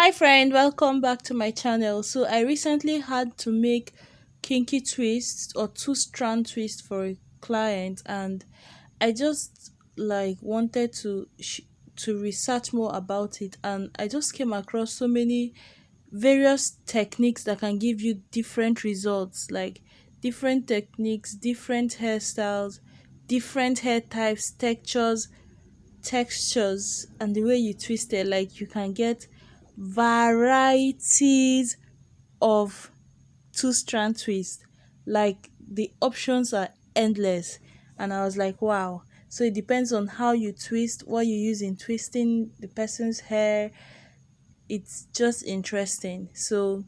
Hi friend, welcome back to my channel. So I recently had to make kinky twists or two strand twist for a client, and I just wanted to research more about it, and I just came across so many various techniques that can give you different results, like different techniques, different hairstyles, different hair types, textures, and the way you twist it. Like, you can get varieties of two strand twist. Like, the options are endless, and I was like, wow. So it depends on how you twist, what you use in twisting the person's hair. It's just interesting. So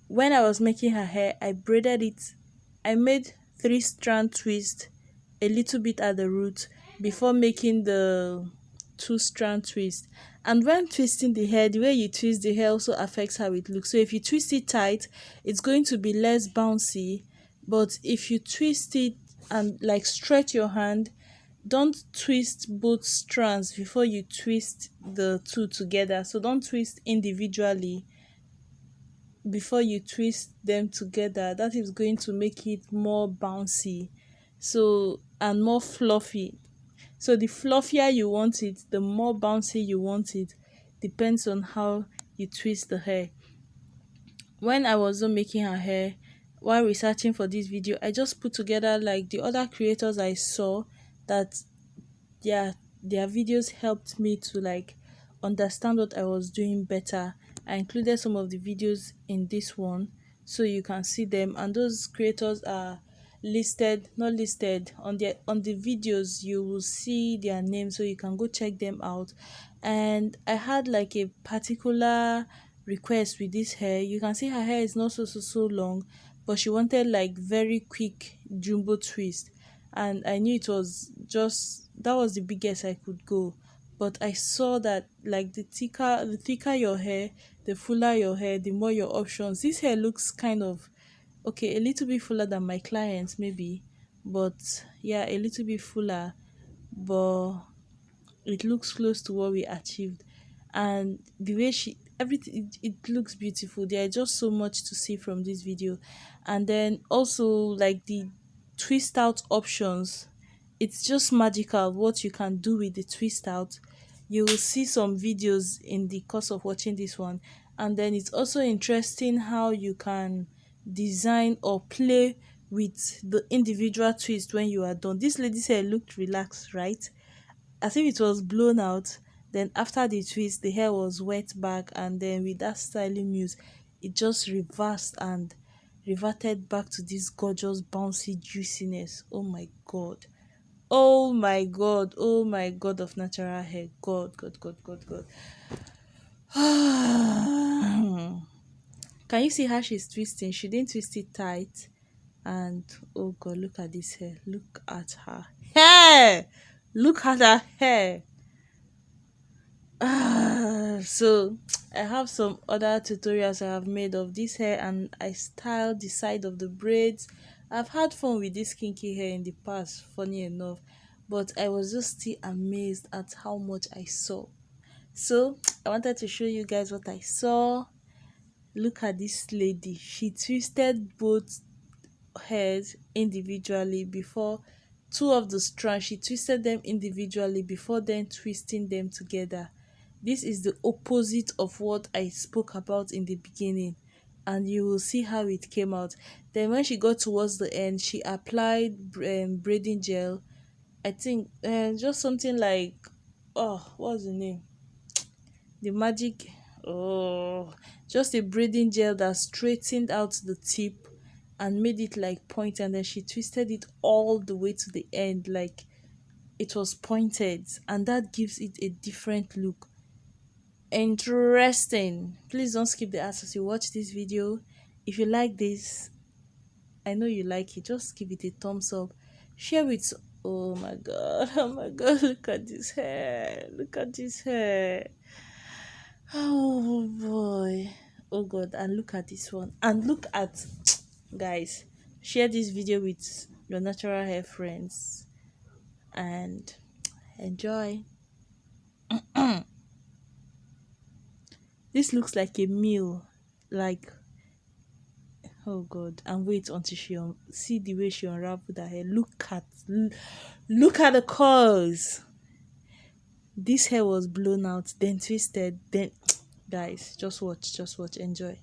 when I was making her hair, I braided it. I made three strand twist, a little bit at the root, before making the two strand twist. And when twisting the hair, the way you twist the hair also affects how it looks. So if you twist it tight, it's going to be less bouncy. But if you twist it and like stretch your hand, don't twist both strands before you twist the two together. So don't twist individually before you twist them together. That is going to make it more bouncy, so, and more fluffy. So the fluffier you want it, the more bouncy you want it, depends on how you twist the hair. When I was done making her hair, while researching for this video, I just put together like the other creators I saw, that their their videos helped me to like understand what I was doing better. I included some of the videos in this one so you can see them, and those creators are listed, not listed on the videos. You will see their names, so you can go check them out. And I had like a particular request with this hair. You can see her hair is not so long, but she wanted like very quick jumbo twist, and I knew it was just that was the biggest I could go. But I saw that like the thicker your hair, the fuller your hair, the more your options. This hair looks kind of okay, a little bit fuller than my clients maybe, but yeah, a little bit fuller, but it looks close to what we achieved. And the way she everything, it looks beautiful. There are just so much to see from this video. And then also like the twist out options, it's just magical what you can do with the twist out. You will see some videos in the course of watching this one. And then it's also interesting how you can design or play with the individual twist when you are done. This lady's hair looked relaxed, right? As if it was blown out. Then after the twist, the hair was wet back, and then with that styling muse, it just reversed and reverted back to this gorgeous bouncy juiciness. Oh my god. Oh my god. Oh my god of natural hair. God, God, God, God, God. Can you see how she's twisting? She didn't twist it tight. And oh god, look at this hair. Look at her hair. Look at her hair. So I have some other tutorials I have made of this hair, and I styled the side of the braids. I've had fun with this kinky hair in the past, funny enough, but I was just still amazed at how much I saw. So I wanted to show you guys what I saw. Look at this lady. She twisted both hairs individually before, two of the strands she twisted them individually before then twisting them together. This is the opposite of what I spoke about in the beginning, and you will see how it came out. Then when she got towards the end, she applied braiding gel. I think just something like, oh, what's the name, the magic, oh, just a braiding gel that straightened out the tip and made it like point, and then she twisted it all the way to the end, like it was pointed, and that gives it a different look. Interesting. Please don't skip the ads as you watch this video. If you like this, I know you like it, just give it a thumbs up, share with, oh my god, oh my god, look at this hair, look at this hair. Oh boy. Oh god, and look at this one. And look at guys, share this video with your natural hair friends and enjoy. This looks like a meal. Like, oh God. And wait until see the way she unraveled her hair. Look at the curls. This hair was blown out, then twisted, then guys, just watch, enjoy.